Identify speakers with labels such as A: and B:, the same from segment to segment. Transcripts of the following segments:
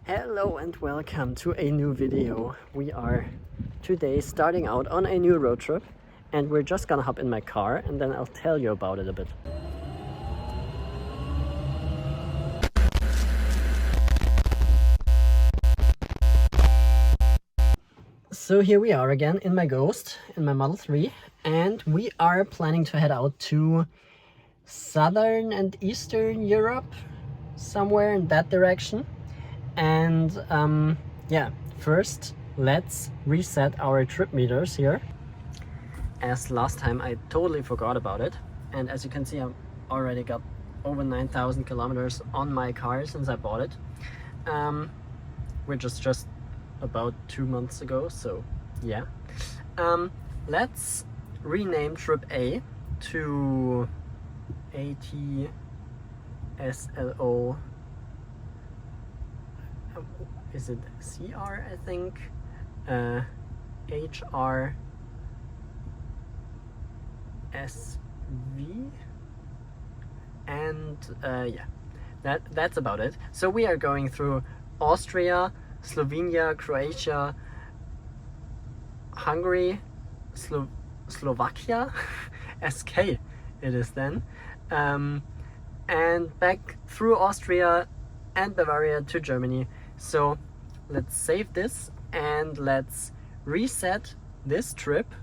A: Hello and welcome to a new video. We are today starting out on a new road trip and we're just gonna hop in my car and then I'll tell you about it a bit. So here we are again in my Ghost, in my Model 3, and we are planning to head out to Southern and Eastern Europe, somewhere in that direction. And yeah, first let's reset our trip meters here, as last time I totally forgot about it. And as you can see, I've already got over 9,000 kilometers on my car since I bought it, which is just about 2 months ago. So yeah, let's rename trip A to ATSLO. Is it CR? I think HRSV, and yeah, that's about it. So we are going through Austria, Slovenia, Croatia, Hungary, Slovakia, SK it is then, and back through Austria and Bavaria to Germany. So let's save this and let's reset this trip.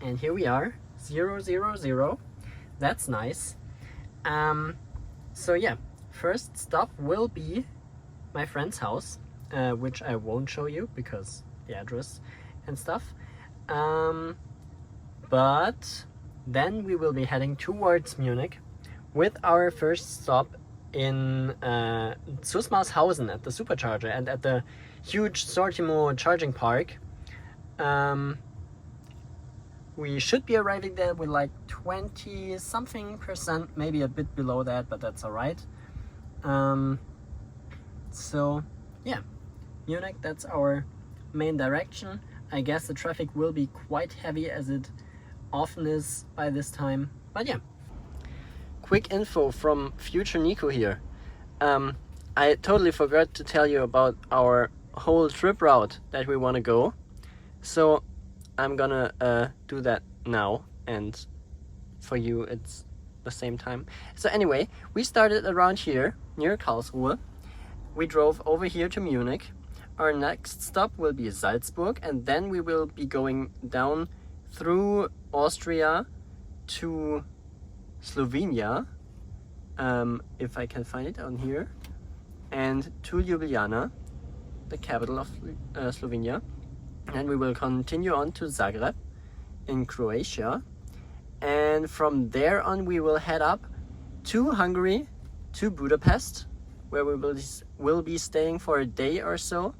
A: And here we are, 000. That's nice. So yeah, first stop will be my friend's house, which I won't show you because the address and stuff. But then we will be heading towards Munich with our first stop in Zusmarshausen at the Supercharger and at the huge Sortimo charging park. We should be arriving there with like 20 something percent, maybe a bit below that, but that's alright. So yeah, Munich, that's our main direction. I guess the traffic will be quite heavy as it often is by this time, but yeah. Quick info from future Niko here. I totally forgot to tell you about our whole trip route that we want to go. So I'm gonna do that now, and for you it's the same time. So anyway, we started around here near Karlsruhe. We drove over here to Munich. Our next stop will be Salzburg, and then we will be going down through Austria to Slovenia, if I can find it on here, and to Ljubljana, the capital of Slovenia. And we will continue on to Zagreb in Croatia, and from there on we will head up to Hungary, to Budapest, where we will be staying for a day or so,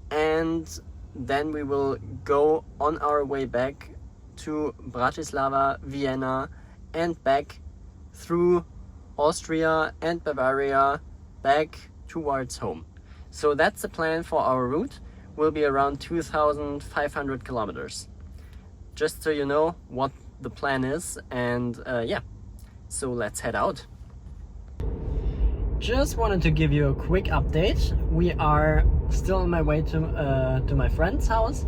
A: and then we will go on our way back to Bratislava, Vienna, and back through Austria and Bavaria back towards home. So that's the plan for our route. Will be around 2,500 kilometers. Just so you know what the plan is, and yeah, so let's head out. Just wanted to give you a quick update. We are still on my way to my friend's house.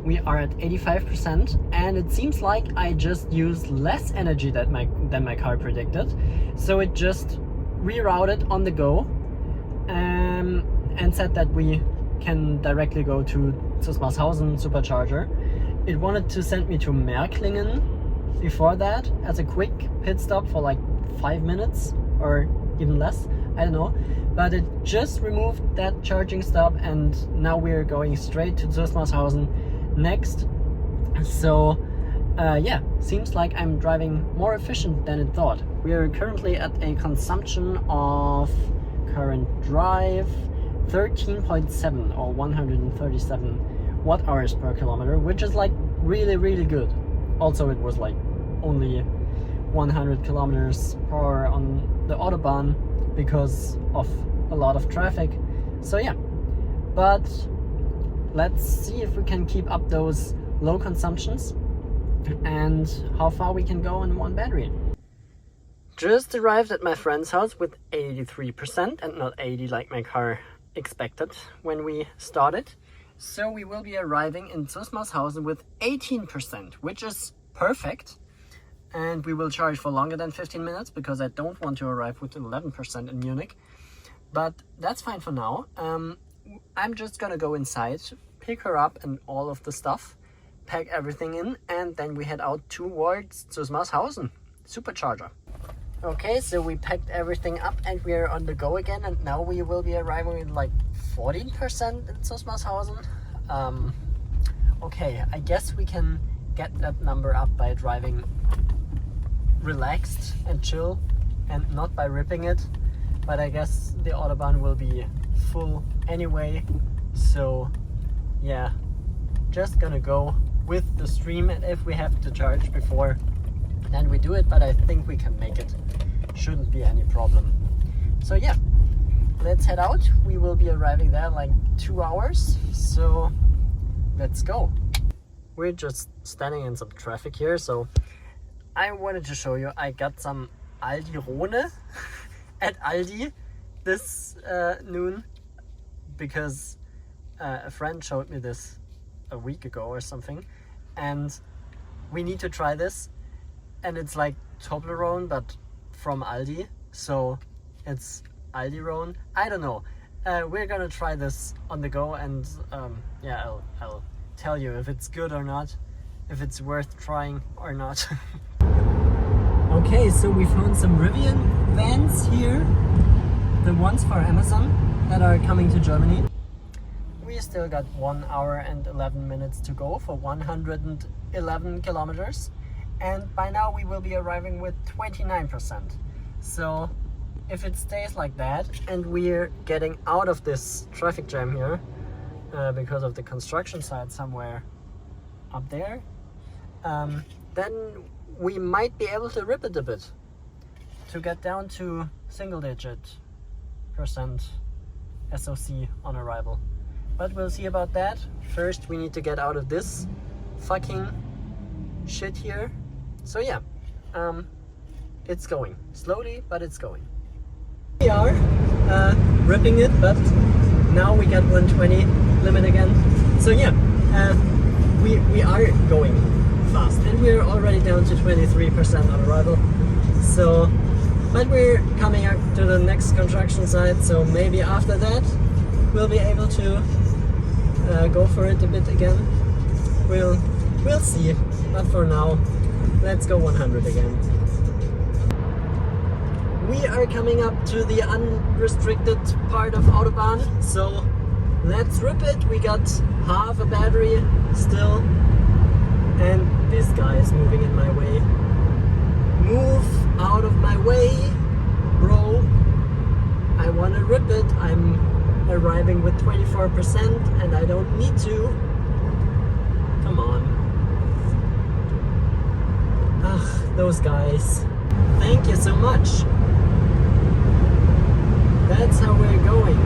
A: We are at 85%, and it seems like I just used less energy than my car predicted. So it just rerouted on the go, and said that we can directly go to Zusmarshausen Supercharger. It wanted to send me to Märklingen before that as a quick pit stop for like 5 minutes or even less, I don't know, but it just removed that charging stop, and now we're going straight to Zusmarshausen next. So yeah, seems like I'm driving more efficient than it thought. We are currently at a consumption of current drive 13.7 or 137 watt hours per kilometer, which is like really good. Also, it was like only 100 kilometers per hour on the Autobahn because of a lot of traffic. So yeah, but let's see if we can keep up those low consumptions and how far we can go in one battery. Just arrived at my friend's house with 83% and not 80 like my car expected when we started. So we will be arriving in Zusmarshausen with 18%, which is perfect. And we will charge for longer than 15 minutes because I don't want to arrive with 11% in Munich. But that's fine for now. I'm just gonna go inside, pick her up and all of the stuff, pack everything in, and then we head out towards Zusmarshausen Supercharger. Okay, so we packed everything up and we are on the go again, and now we will be arriving with like 14% in Zusmarshausen. Okay, I guess we can get that number up by driving relaxed and chill and not by ripping it, but I guess the Autobahn will be full anyway, so yeah, just gonna go with the stream, and if we have to charge before then we do it, but I think we can make it, shouldn't be any problem. So yeah, let's head out. We will be arriving there in like 2 hours, so let's go. We're just standing in some traffic here, so I wanted to show you I got some Aldirone at Aldi this noon, because a friend showed me this a week ago or something, and we need to try this. And it's like Toblerone but from Aldi, so it's Aldirone. I don't know. We're gonna try this on the go, and yeah, I'll tell you if it's good or not, if it's worth trying or not. Okay, so we found some Rivian vans here, the ones for Amazon that are coming to Germany. We still got 1 hour and 11 minutes to go for 111 kilometers. And by now we will be arriving with 29%. So if it stays like that and we're getting out of this traffic jam here because of the construction site somewhere up there, then we might be able to rip it a bit to get down to single-digit % SOC on arrival. But we'll see about that. First we need to get out of this fucking shit here. So yeah, it's going slowly, but it's going. We are ripping it, but now we got 120 limit again. So yeah, we are going fast, and we're already down to 23% on arrival. So, but we're coming up to the next construction site, so maybe after that we'll be able to go for it a bit again. We'll see, but for now, let's go 100 again. We are coming up to the unrestricted part of Autobahn, so let's rip it. We got half a battery still, and this guy is moving in my way. Move out of my way, bro. I want to rip it. I'm arriving with 24% and I don't need to. Come on. Ugh, those guys. Thank you so much. That's how we're going.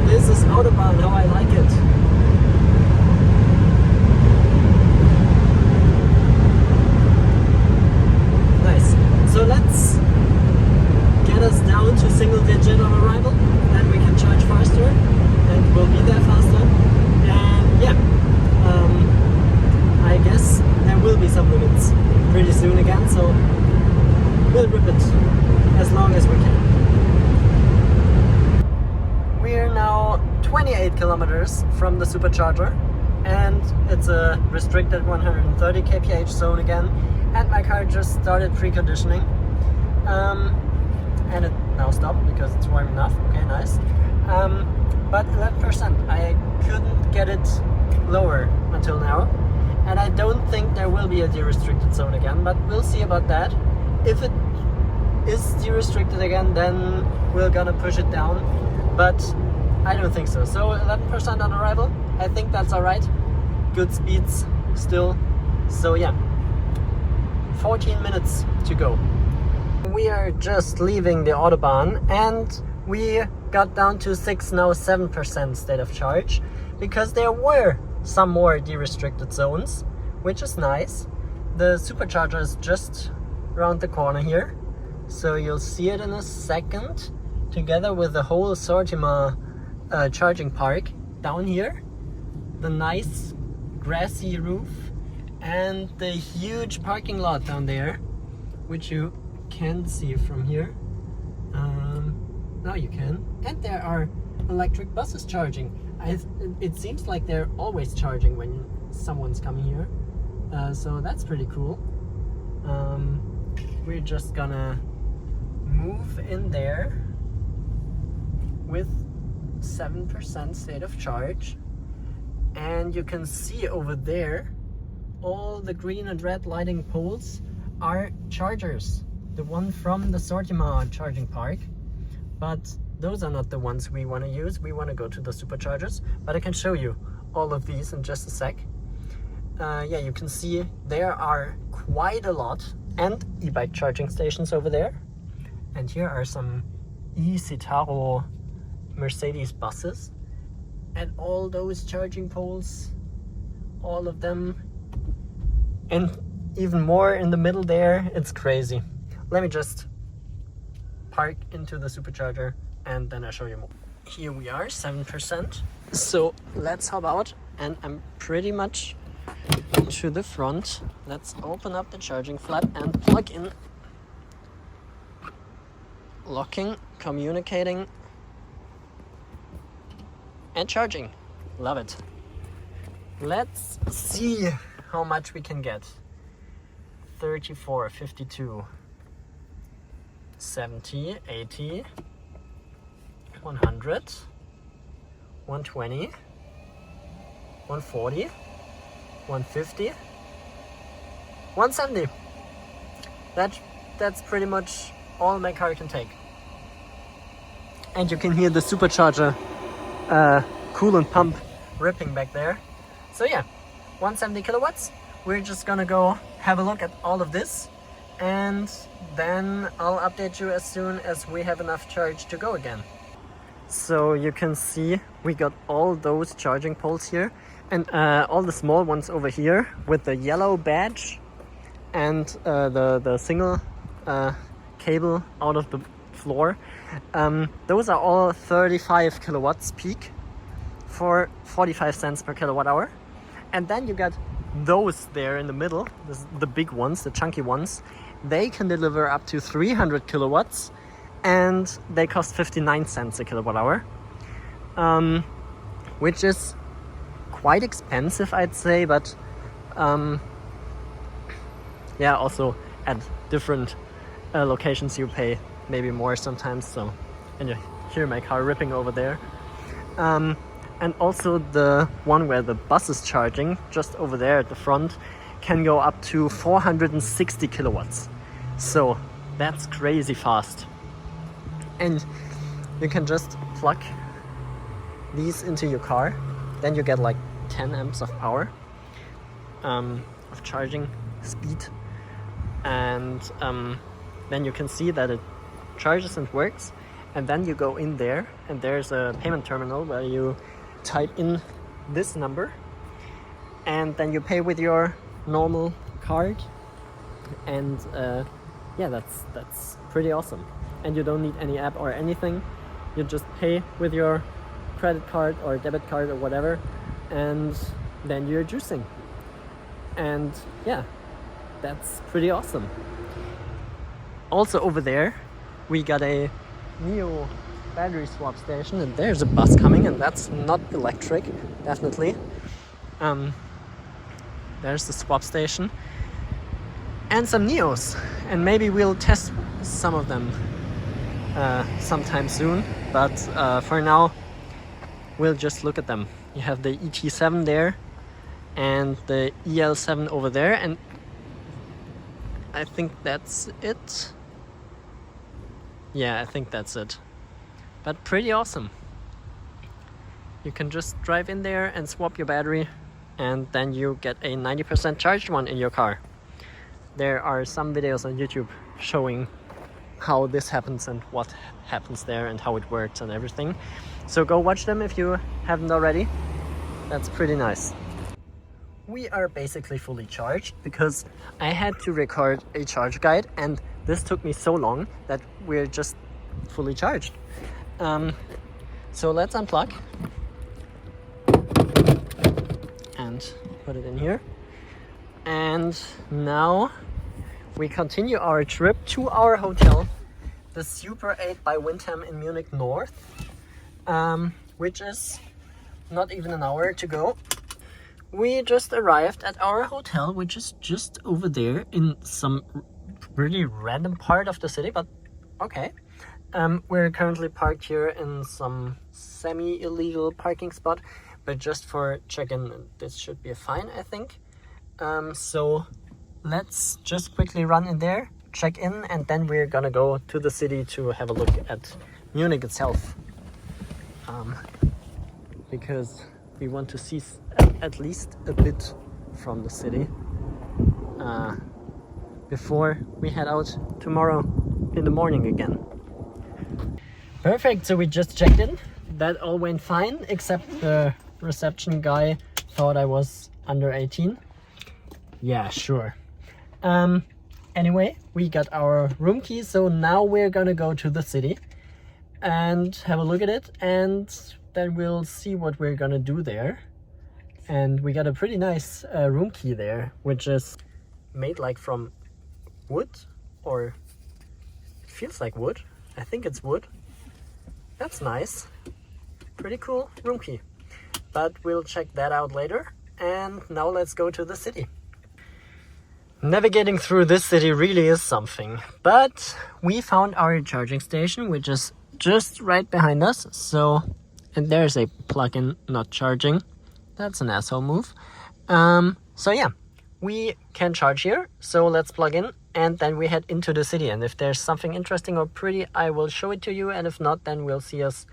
A: This is Autobahn, how I like it. Nice. So let's get us down to single digit on arrival, then we can charge faster and we'll be there faster. And yeah, I guess there will be some limits pretty soon again, so we'll rip it as long as we can. We are now 28 kilometers from the supercharger, and it's a restricted 130 kph zone again, and my car just started preconditioning, and it now stopped because it's warm enough. Okay, nice. But 11%, I couldn't get it lower until now, and I don't think there will be a de-restricted zone again, but we'll see about that. If it is de-restricted again, then we're gonna push it down, but I don't think so. So 11% on arrival, I think that's alright. Good speeds still. So yeah, 14 minutes to go. We are just leaving the Autobahn and we got down to 6, now 7% state of charge, because there were some more de-restricted zones which is nice. The supercharger is just around the corner here, so you'll see it in a second, together with the whole Sortima charging park down here, the nice grassy roof, and the huge parking lot down there, which you can't see from here. Now you can. And there are electric buses charging. It seems like they're always charging when someone's coming here, so that's pretty cool. We're just gonna move in there with 7% state of charge, and you can see over there all the green and red lighting poles are chargers, the one from the Sortima charging park. But those are not the ones we want to use. We want to go to the superchargers, but I can show you all of these in just a sec. Yeah, you can see there are quite a lot, and e-bike charging stations over there. And here are some e-Citaro Mercedes buses, and all those charging poles, all of them, and even more in the middle there. It's crazy. Let me just park into the supercharger and then I'll show you more. Here we are, 7%. So let's hop out, and I'm pretty much to the front. Let's open up the charging flap and plug in. Locking, communicating, and charging. Love it. Let's see how much we can get. 34, 52, 70, 80, 100, 120, 140, 150, 170. That's pretty much all my car can take. And you can hear the supercharger coolant pump ripping back there. So yeah, 170 kilowatts. We're just gonna go have a look at all of this, and then I'll update you as soon as we have enough charge to go again. So you can see we got all those charging poles here, and all the small ones over here with the yellow badge and the single cable out of the floor. Those are all 35 kilowatts peak for 45 cents per kilowatt hour. And then you got those there in the middle, the big ones, the chunky ones. They can deliver up to 300 kilowatts, and they cost 59 cents a kilowatt hour, which is quite expensive, I'd say, but yeah, also at different locations you pay maybe more sometimes. So, and you hear my car ripping over there. And also the one where the bus is charging, just over there at the front, can go up to 460 kilowatts. So that's crazy fast. And you can just plug these into your car. Then you get like 10 amps of power of charging speed. And then you can see that it charges and works. And then you go in there, and there's a payment terminal where you type in this number, and then you pay with your normal card. And yeah, that's pretty awesome. And you don't need any app or anything. You just pay with your credit card or debit card or whatever, and then you're juicing. And yeah, that's pretty awesome. Also over there we got a Nio battery swap station, and there's a bus coming, and that's not electric, definitely. There's the swap station and some Nios, and maybe we'll test some of them sometime soon, but for now we'll just look at them. You have the ET7 there and the EL7 over there, and I think that's it. Yeah, I think that's it. But pretty awesome. You can just drive in there and swap your battery, and then you get a 90% charged one in your car. There are some videos on YouTube showing how this happens and what happens there and how it works and everything. So go watch them if you haven't already. That's pretty nice. we are basically fully charged because I had to record a charge guide and this took me so long that we're just fully charged. So let's unplug and put it in here. And now we continue our trip to our hotel, the Super 8 by Windham in Munich North, which is not even an hour to go. We just arrived at our hotel, which is just over there in some really random part of the city, but okay. We're currently parked here in some semi-illegal parking spot, but just for check-in, this should be fine, I think. So let's just quickly run in there, check in, and then we're gonna go to the city to have a look at Munich itself. Because we want to see at least a bit from the city before we head out tomorrow in the morning again. Perfect, so we just checked in. That all went fine, except the reception guy thought I was under 18. Yeah, sure. Anyway, we got our room key, so now we're gonna go to the city and have a look at it, and then we'll see what we're gonna do there. And we got a pretty nice room key there, which is made like from wood, or it feels like wood. I think it's wood. That's nice. Pretty cool room key. But we'll check that out later. And now let's go to the city. Navigating through this city really is something. But we found our charging station, which is just right behind us. So, and there's a plug-in not charging. That's an asshole move. So yeah, we can charge here. So let's plug in and then we head into the city. And if there's something interesting or pretty, I will show it to you. And if not, then we'll see us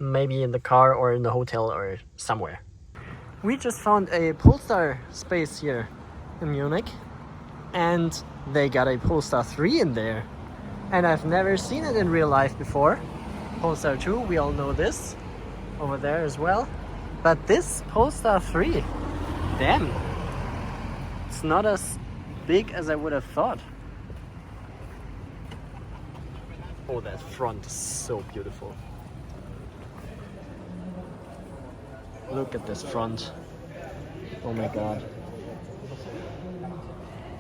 A: maybe in the car or in the hotel or somewhere. We just found a Polestar space here in Munich. And they got a Polestar 3 in there. And I've never seen it in real life before. Polestar 2, we all know this. Over there as well. But this Polestar 3, damn, it's not as big as I would have thought. Oh, that front is so beautiful. Look at this front. Oh my god.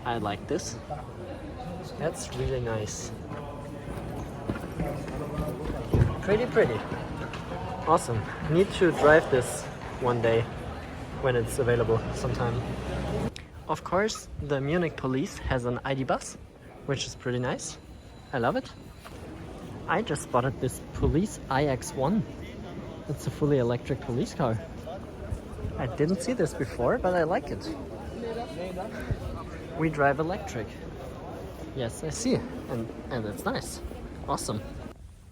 A: I like this. That's really nice. Pretty. Awesome. Need to drive this one day when it's available sometime. Of course, the Munich police has an ID bus, which is pretty nice. I love it. I just spotted this police iX1. It's a fully electric police car. I didn't see this before, but I like it. We drive electric. Yes, I see. And it's nice. Awesome.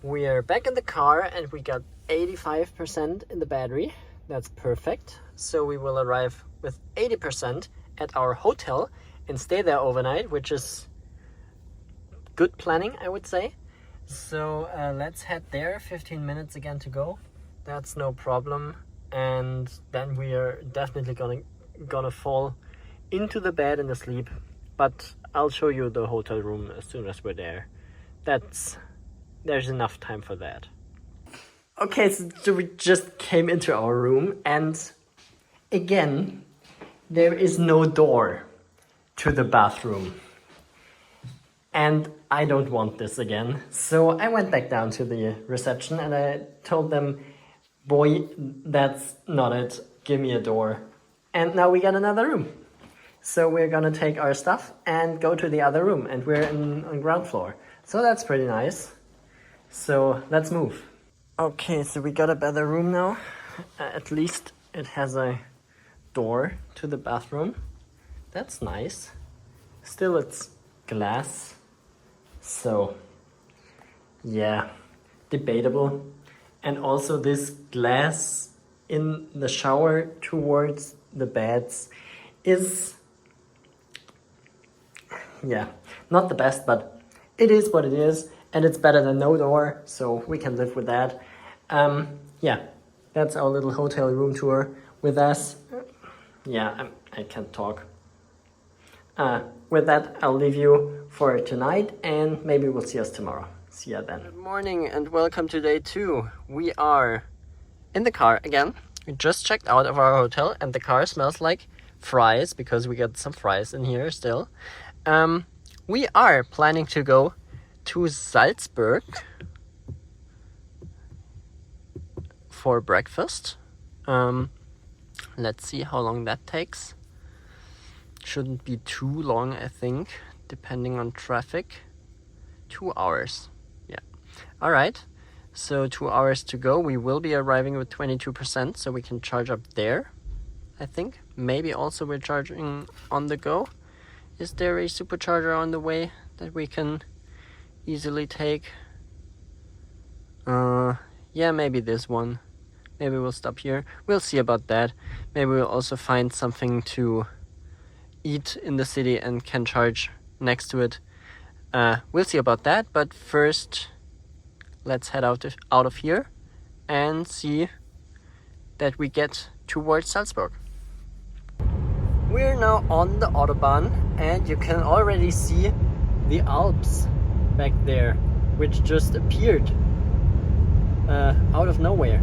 A: We are back in the car and we got 85% in the battery. That's perfect. So we will arrive with 80% at our hotel and stay there overnight, which is good planning, I would say. So let's head there. 15 minutes again to go. That's no problem. And then we are definitely gonna fall into the bed and asleep. But I'll show you the hotel room as soon as we're there. There's enough time for that. Okay, so we just came into our room and again, there is no door to the bathroom. And I don't want this again. So I went back down to the reception and I told them, boy, that's not it. Give me a door. And now we got another room. So we're gonna take our stuff and go to the other room and we're on ground floor. So that's pretty nice. So let's move. Okay, so we got a better room now. At least it has a door to the bathroom. That's nice. Still it's glass. So yeah, debatable. And also this glass in the shower towards the beds is, yeah, not the best, but it is what it is. And it's better than no door, so we can live with that. Yeah, that's our little hotel room tour with us. Yeah, I can't talk. With that, I'll leave you for tonight, and maybe we'll see us tomorrow. See ya then. Good morning and welcome to day 2. We are in the car again. We just checked out of our hotel and the car smells like fries because we got some fries in here still. We are planning to go to Salzburg for breakfast. Let's see how long that takes. Shouldn't be too long, I think, depending on traffic. 2 hours. Yeah. All right. So 2 hours to go. We will be arriving with 22%, so we can charge up there, I think. Maybe also we're charging on the go. Is there a supercharger on the way that we can easily take? Yeah, maybe this one. Maybe we'll stop here. We'll see about that. Maybe we'll also find something to eat in the city and can charge next to it. We'll see about that, but first let's head out of here and see that we get towards Salzburg. We're now on the Autobahn and you can already see the Alps back there, which just appeared out of nowhere.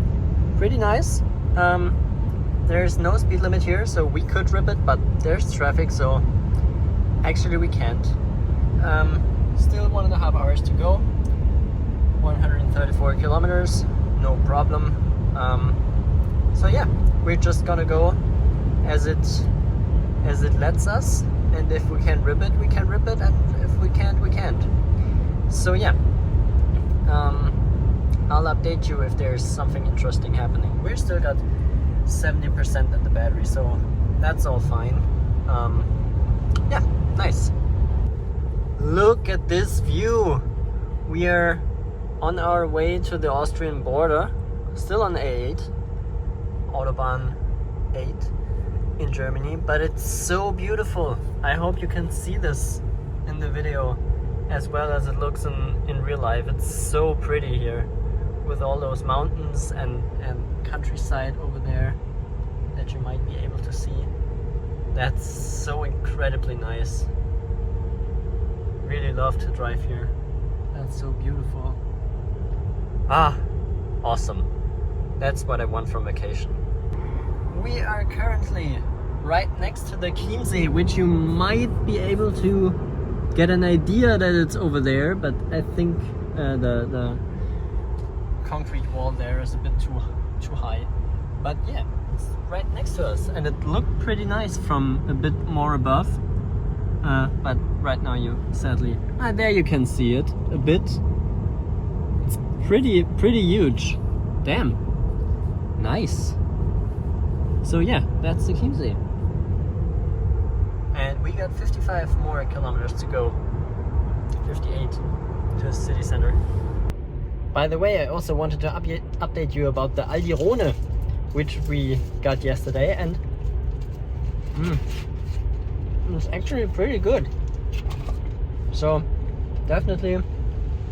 A: Pretty nice. There's no speed limit here, so we could rip it, but there's traffic, so actually we can't. Still 1.5 hours to go. 134 kilometers, no problem. So yeah, we're just gonna go as it lets us, and if we can rip it, we can rip it, and if we can't, we can't. So yeah, I'll update you if there's something interesting happening. We're still got 70% in the battery, so that's all fine. Yeah, nice. Look at this view. We are on our way to the Austrian border, still on A8, Autobahn 8 in Germany, but it's so beautiful. I hope you can see this in the video as well as it looks in real life. It's so pretty here with all those mountains and countryside over there that you might be able to see. That's so incredibly nice. Really love to drive here. That's so beautiful. Ah, awesome. That's what I want from vacation. We are currently right next to the Chiemsee, which you might be able to get an idea that it's over there, but I think the concrete wall there is a bit too high. But yeah, it's right next to us, and it looked pretty nice from a bit more above. But right now sadly, there you can see it a bit. It's pretty huge. Damn, nice. So yeah, that's the Chiemsee. And we got 55 more kilometers to go. 58 to the city center. By the way, I also wanted to update you about the Aldirone, which we got yesterday, and it's actually pretty good. So definitely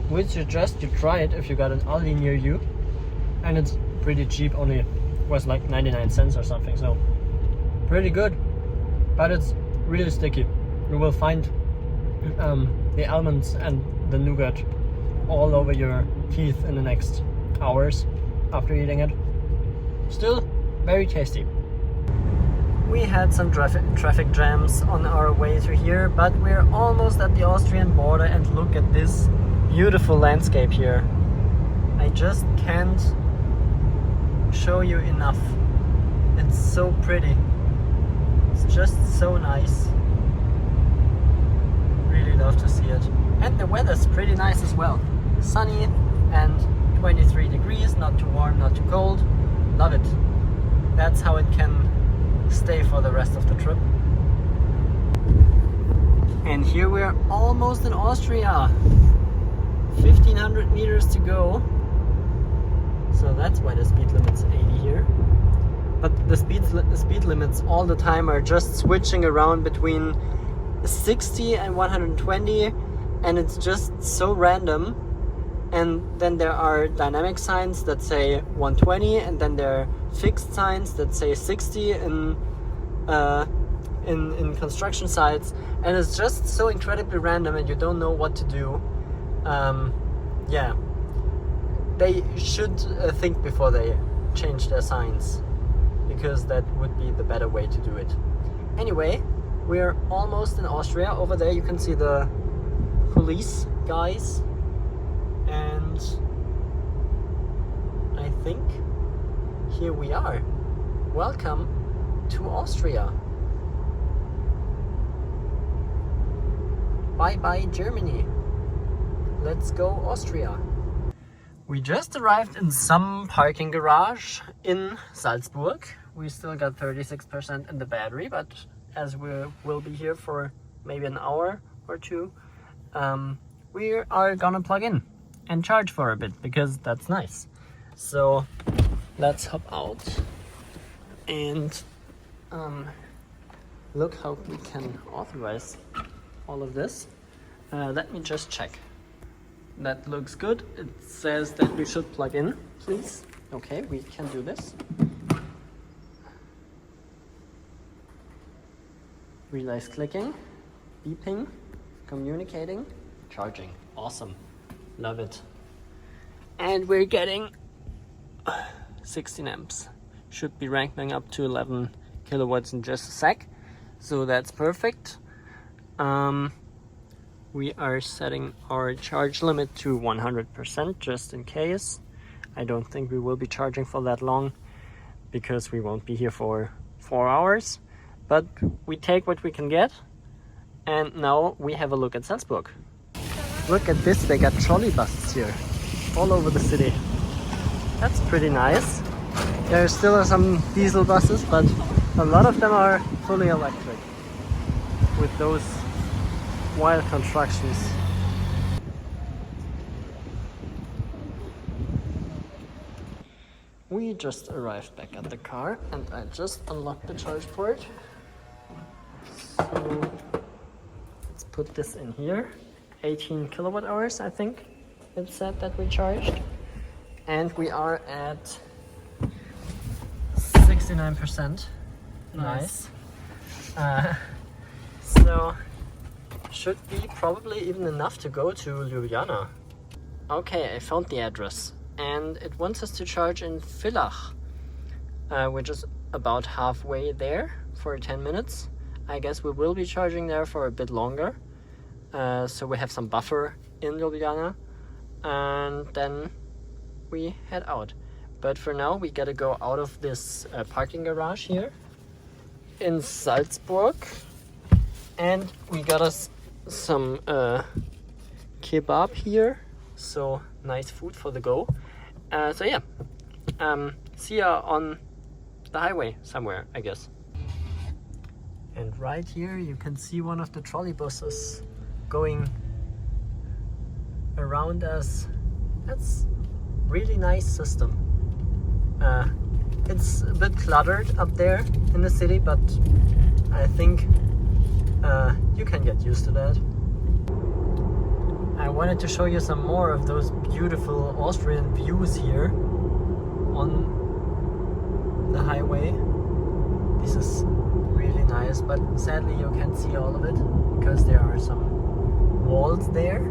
A: would suggest you try it if you got an Aldi near you, and it's pretty cheap, only was like 99 cents or something, so pretty good, but it's really sticky. You will find the almonds and the nougat all over your teeth in the next hours after eating it. Still very tasty. We had some traffic jams on our way to here, but we're almost at the Austrian border, and look at this beautiful landscape here. I just can't show you enough. It's so pretty. It's just so nice. Really love to see it. And the weather's pretty nice as well. Sunny and 23 degrees, not too warm, not too cold. Love it. That's how it can stay for the rest of the trip. And here we're almost in Austria. 1500 meters to go. So that's why the speed limit's 80 here. But the speed limits all the time are just switching around between 60 and 120, and it's just so random. And then there are dynamic signs that say 120, and then there are fixed signs that say 60 in in construction sites, and it's just so incredibly random and you don't know what to do. Yeah, they should think before they change their signs, because that would be the better way to do it. Anyway, we're almost in Austria. Over there you can see the police guys, and I think here we are. Welcome to Austria. Bye bye Germany. Let's go Austria. We just arrived in some parking garage in Salzburg. We still got 36% in the battery, but as we will be here for maybe an hour or two, we are gonna plug in and charge for a bit, because that's nice. So let's hop out and look how we can authorize all of this. Let me just check. That looks good. It says that we should plug in, please. Okay, we can do this. Realize clicking, beeping, communicating, charging. Awesome. Love it. And we're getting 16 amps. Should be ramping up to 11 kilowatts in just a sec. So that's perfect. We are setting our charge limit to 100% just in case. I don't think we will be charging for that long, because we won't be here for 4 hours. But we take what we can get. And now we have a look at Salzburg. Look at this, they got trolley buses here all over the city. That's pretty nice. There still are some diesel buses, but a lot of them are fully electric with those wild constructions. We just arrived back at the car and I just unlocked the charge port. So let's put this in here. 18 kilowatt hours, I think it said that we charged. And we are at 69%. Nice. So should be probably even enough to go to Ljubljana. Okay, I found the address and it wants us to charge in Villach, which is about halfway there for 10 minutes. I guess we will be charging there for a bit longer, so we have some buffer in Ljubljana, and then we head out. But for now we gotta go out of this parking garage here in Salzburg, and we got us some kebab here, so nice food for the go. So yeah, see ya on the highway somewhere, I guess. And right here you can see one of the trolley buses going around us. That's really nice system. It's a bit cluttered up there in the city, but I think you can get used to that. I wanted to show you some more of those beautiful Austrian views here on the highway. This is really nice, but sadly you can't see all of it because there are some walls there.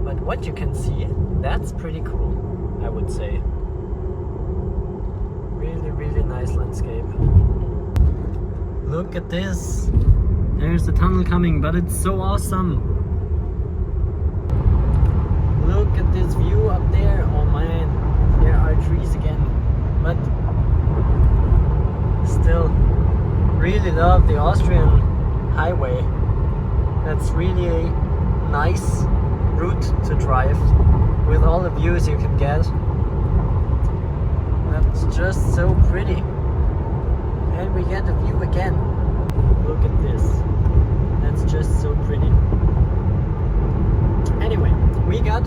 A: But what you can see, that's pretty cool, I would say. Really, really nice landscape. Look at this. There's the tunnel coming, but it's so awesome. Look at this view up there. Oh man, there are trees again. But still, really love the Austrian highway. That's really a nice route to drive with all the views you can get. That's just so pretty. And we get the view again. Look at this. That's just so pretty. Anyway, we got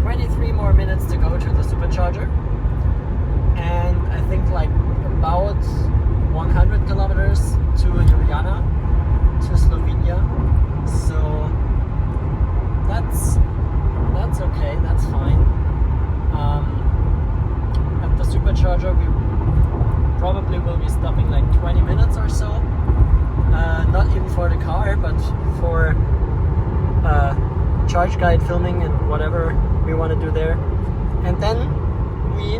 A: 23 more minutes to go to the supercharger. And I think like about 100 kilometers to Ljubljana, to Slovenia. So that's okay, that's fine. At the supercharger we probably will be stopping charge guide filming and whatever we want to do there. And then we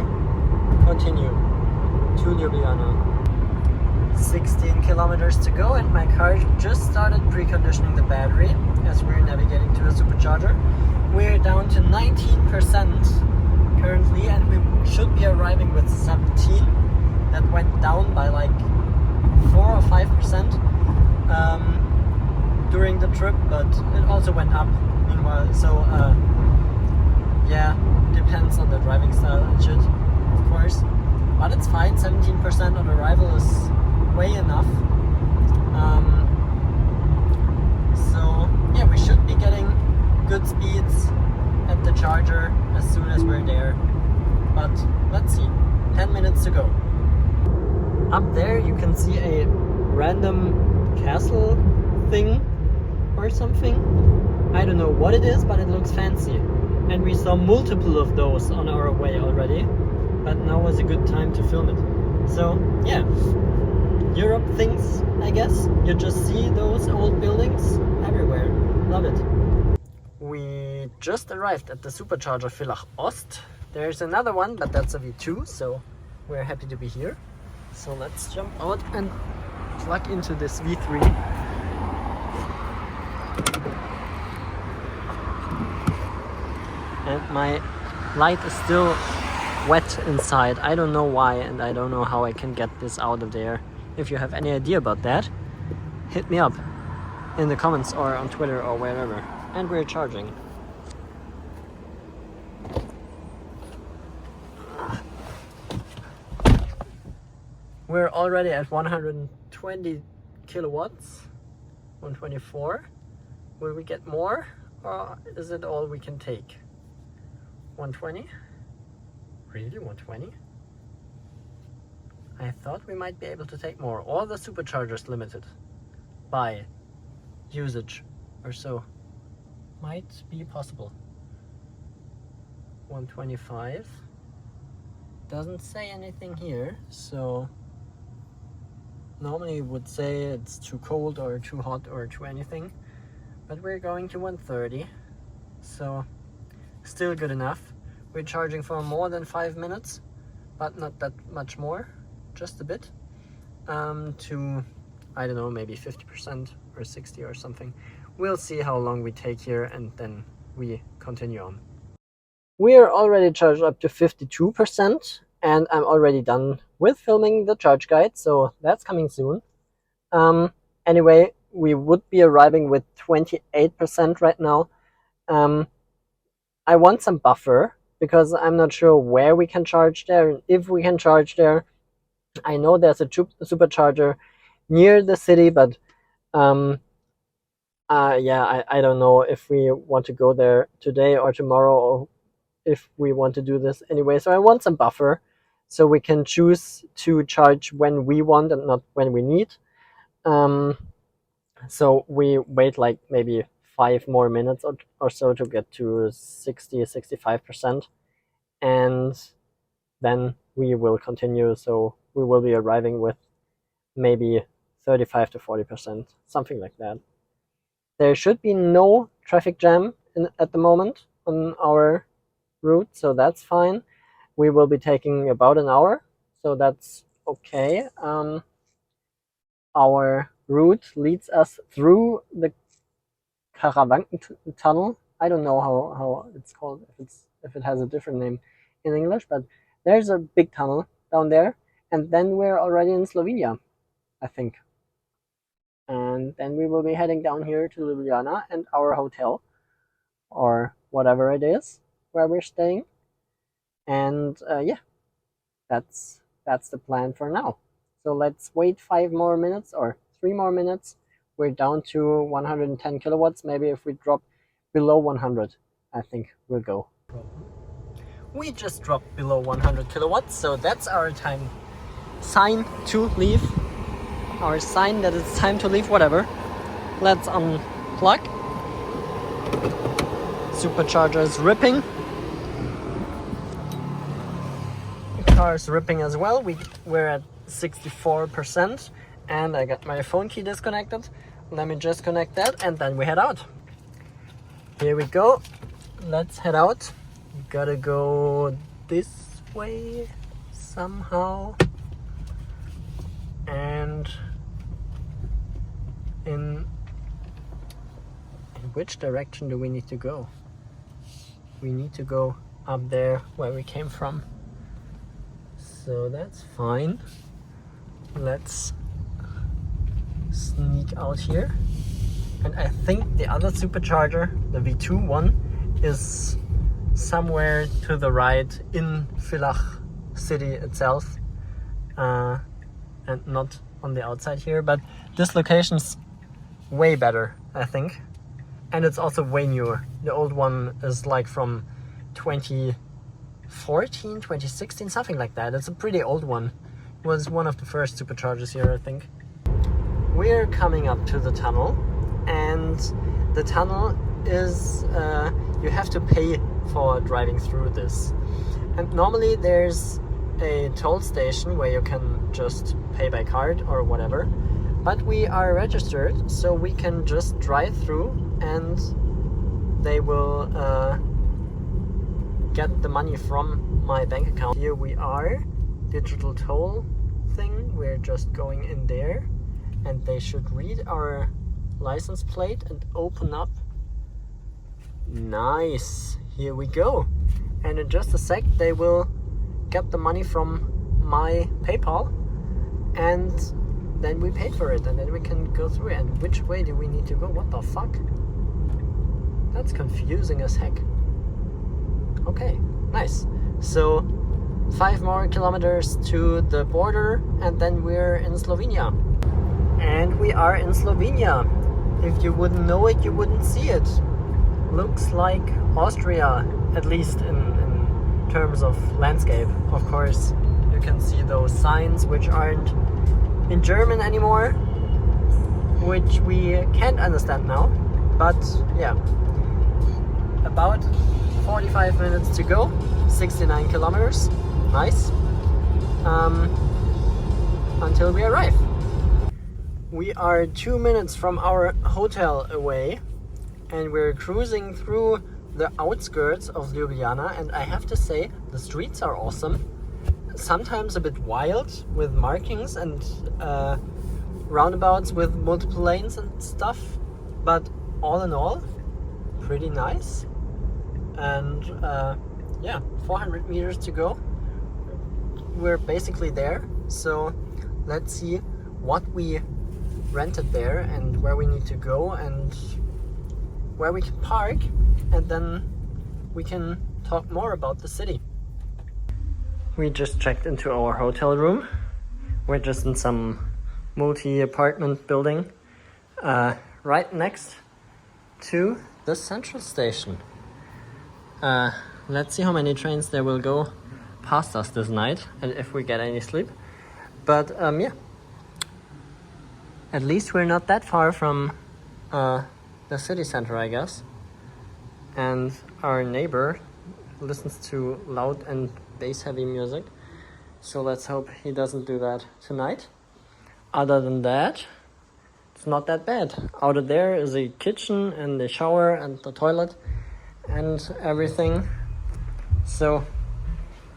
A: continue to Ljubljana. 16 kilometers to go, and my car just started preconditioning the battery as we're navigating to a supercharger. We're down to 19% currently, and we should be arriving with 17. That went down by like 4 or 5% during the trip, but it also went up meanwhile. So yeah, depends on the driving style and shit, of course. But it's fine. 17% on arrival is way enough. So yeah, we should be getting good speeds at the charger as soon as we're there. But let's see. 10 minutes to go. Up there you can see a random castle thing or something. I don't know what it is, but it looks fancy. And we saw multiple of those on our way already. But now was a good time to film it. So yeah, Europe things, I guess. You just see those old buildings everywhere. Love it. We just arrived at the supercharger Villach Ost. There's another one, but that's a V2, so we're happy to be here. So let's jump out and plug into this V3. And my light is still wet inside. I don't know why, and I don't know how I can get this out of there. If you have any idea about that, hit me up in the comments or on Twitter or wherever. And we're charging. We're already at 120 kilowatts, 124. Will we get more, or is it all we can take? 120? Really, 120? I thought we might be able to take more. Or the supercharger's limited by usage or so. Might be possible. 125. Doesn't say anything here, so normally would say it's too cold or too hot or too anything. But we're going to 130, so still good enough. We're charging for more than 5 minutes, but not that much more, just a bit, to, I don't know, maybe 50% or 60 or something. We'll see how long we take here, and then we continue on. We are already charged up to 52%, and I'm already done with filming the charge guide, so that's coming soon. Anyway, we would be arriving with 28% right now. I want some buffer, because I'm not sure where we can charge there and if we can charge there. I know there's a supercharger near the city, but yeah, I don't know if we want to go there today or tomorrow, or if we want to do this anyway. So I want some buffer so we can choose to charge when we want and not when we need. So we wait like maybe 5 more minutes or so to get to 60-65%, and then we will continue. So we will be arriving with maybe 35-40%, something like that. There should be no traffic jam at the moment on our route, so that's fine. We will be taking about an hour, so that's okay. Our route leads us through the Karawanken tunnel. I don't know how it's called, if it has a different name in English, but there's a big tunnel down there, and then we're already in Slovenia, I think. And then we will be heading down here to Ljubljana and our hotel, or whatever it is where we're staying. And yeah, that's the plan for now. So let's wait 5 more minutes or 3 more minutes. We're down to 110 kilowatts. Maybe if we drop below 100, I think we'll go. We just dropped below 100 kilowatts, so that's our sign to leave. Our sign that it's time to leave, whatever. Let's unplug. Supercharger is ripping. The car is ripping as well. We're at 64%, and I got my phone key disconnected. Let me just connect that, and then we head out. Here we go. Let's head out. Gotta go this way somehow. And in which direction do we need to go? We need to go up there where we came from. So that's fine. Let's sneak out here. And I think the other supercharger, the V2 one, is somewhere to the right in Villach city itself, and not on the outside here. But this location's way better, I think. And it's also way newer. The old one is like from 2014, 2016, something like that. It's a pretty old one. It was one of the first superchargers here, I think. We're coming up to the tunnel, and the tunnel is, you have to pay for driving through this. And normally there's a toll station where you can just pay by card or whatever. But we are registered, so we can just drive through and they will get the money from my bank account. Here we are, digital toll thing. We're just going in there and they should read our license plate and open up. Nice, here we go. And in just a sec they will get the money from my PayPal and then we paid for it and then we can go through it. And which way do we need to go? What the fuck? That's confusing as heck. Okay, nice. So 5 more kilometers to the border and then we're in Slovenia. And we are in Slovenia. If you wouldn't know it, you wouldn't see it. Looks like Austria, at least in terms of landscape. Of course, you can see those signs which aren't in German anymore, which we can't understand now. But yeah, about 45 minutes to go, 69 kilometers. Nice. Until we arrive. We are 2 minutes from our hotel away and we're cruising through the outskirts of Ljubljana, and I have to say the streets are awesome. Sometimes a bit wild with markings and roundabouts with multiple lanes and stuff, but all in all pretty nice. And yeah, 400 meters to go. We're basically there, so let's see what we rented there and where we need to go and where we can park, and then we can talk more about the city. We just checked into our hotel room. We're just in some multi-apartment building right next to the central station. Let's see how many trains there will go past us this night and if we get any sleep. But yeah, at least we're not that far from the city center, I guess. And our neighbor listens to loud and bass heavy music, so let's hope he doesn't do that tonight. Other than that, it's not that bad. Out of there is a kitchen and a shower and the toilet and everything. So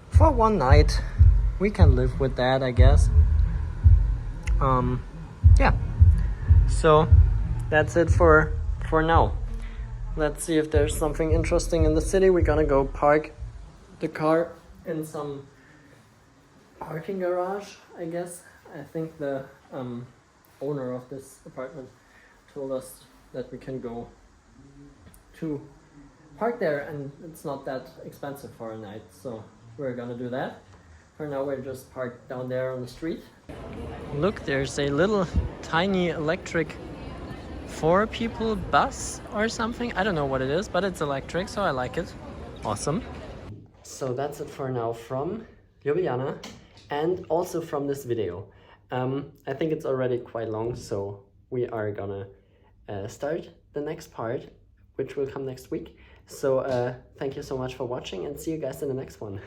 A: for one night we can live with that, I guess. Yeah, so that's it for now. Let's see if there's something interesting in the city. We're gonna go park the car in some parking garage, I guess. I think the owner of this apartment told us that we can go to park there and it's not that expensive for a night, so we're gonna do that. For now we're just parked down there on the street. Look, there's a little tiny electric 4-people bus or something. I don't know what it is, but it's electric, so I like it. Awesome. So that's it for now from Ljubljana and also from this video. I think it's already quite long, so we are gonna start the next part, which will come next week. So thank you so much for watching and see you guys in the next one.